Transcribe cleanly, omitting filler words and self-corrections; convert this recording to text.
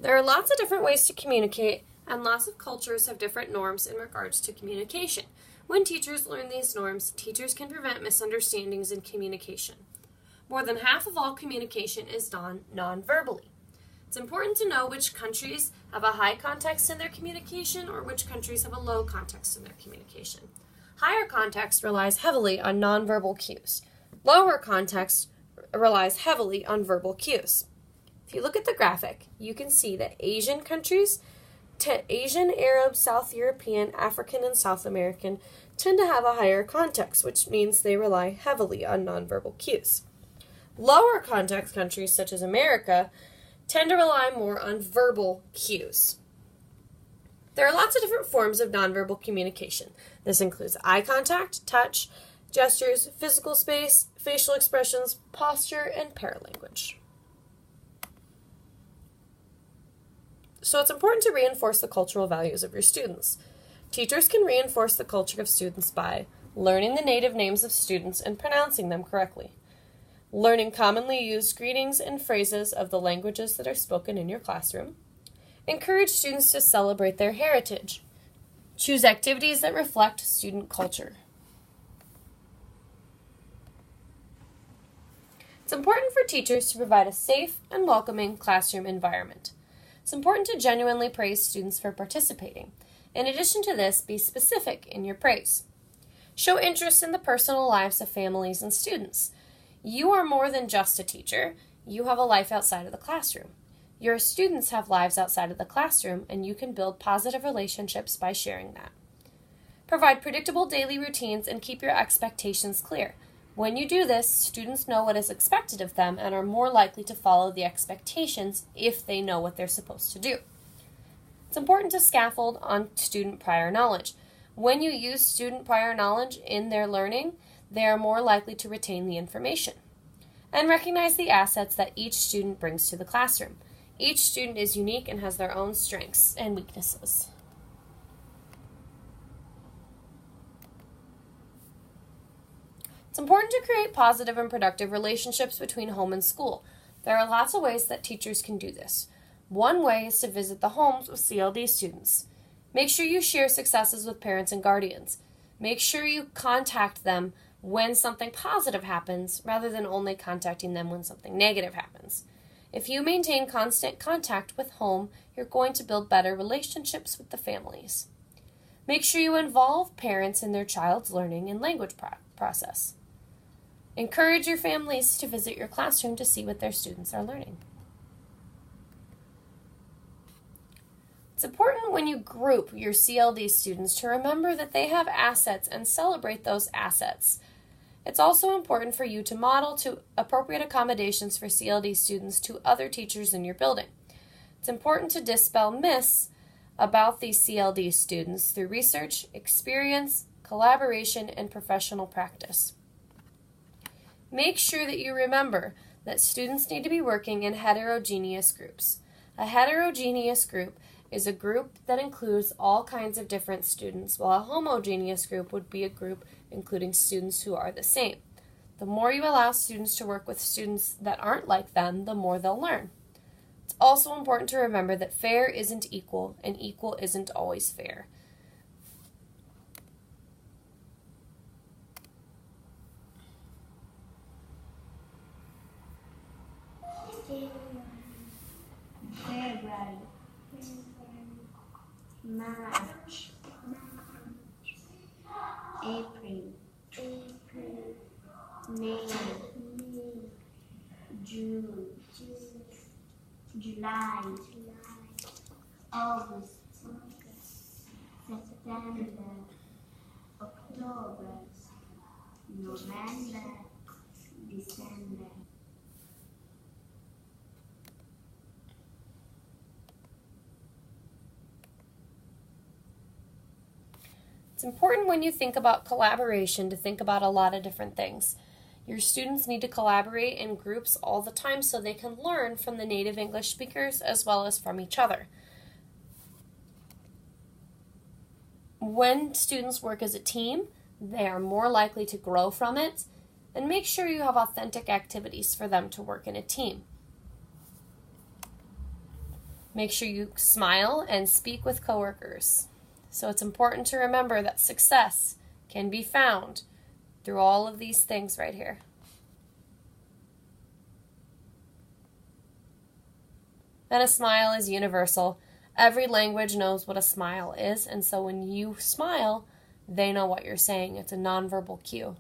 There are lots of different ways to communicate, and lots of cultures have different norms in regards to communication. When teachers learn these norms, teachers can prevent misunderstandings in communication. More than half of all communication is done non-verbally. It's important to know which countries have a high context in their communication or which countries have a low context in their communication. Higher context relies heavily on nonverbal cues. Lower context relies heavily on verbal cues. If you look at the graphic, you can see that Asian countries, Asian, Arab, South European, African, and South American tend to have a higher context, which means they rely heavily on nonverbal cues. Lower context countries, such as America, tend to rely more on verbal cues. There are lots of different forms of nonverbal communication. This includes eye contact, touch, gestures, physical space, facial expressions, posture, and paralanguage. So it's important to reinforce the cultural values of your students. Teachers can reinforce the culture of students by learning the native names of students and pronouncing them correctly, learning commonly used greetings and phrases of the languages that are spoken in your classroom, encourage students to celebrate their heritage, choose activities that reflect student culture. It's important for teachers to provide a safe and welcoming classroom environment. It's important to genuinely praise students for participating. In addition to this, be specific in your praise. Show interest in the personal lives of families and students. You are more than just a teacher. You have a life outside of the classroom. Your students have lives outside of the classroom, and you can build positive relationships by sharing that. Provide predictable daily routines and keep your expectations clear. When you do this, students know what is expected of them and are more likely to follow the expectations if they know what they're supposed to do. It's important to scaffold on student prior knowledge. When you use student prior knowledge in their learning, they are more likely to retain the information. And recognize the assets that each student brings to the classroom. Each student is unique and has their own strengths and weaknesses. It's important to create positive and productive relationships between home and school. There are lots of ways that teachers can do this. One way is to visit the homes of CLD students. Make sure you share successes with parents and guardians. Make sure you contact them when something positive happens rather than only contacting them when something negative happens. If you maintain constant contact with home, you're going to build better relationships with the families. Make sure you involve parents in their child's learning and language process. Encourage your families to visit your classroom to see what their students are learning. It's important when you group your CLD students to remember that they have assets and celebrate those assets. It's also important for you to model to appropriate accommodations for CLD students to other teachers in your building. It's important to dispel myths about these CLD students through research, experience, collaboration, and professional practice. Make sure that you remember that students need to be working in heterogeneous groups. A heterogeneous group is a group that includes all kinds of different students, while a homogeneous group would be a group including students who are the same. The more you allow students to work with students that aren't like them, the more they'll learn. It's also important to remember that fair isn't equal, and equal isn't always fair. February, March, April, May, June, July, August, September, October, November, December. It's important when you think about collaboration to think about a lot of different things. Your students need to collaborate in groups all the time so they can learn from the native English speakers as well as from each other. When students work as a team, they are more likely to grow from it, and make sure you have authentic activities for them to work in a team. Make sure you smile and speak with coworkers. So it's important to remember that success can be found through all of these things right here. And a smile is universal. Every language knows what a smile is, and so when you smile, they know what you're saying. It's a nonverbal cue.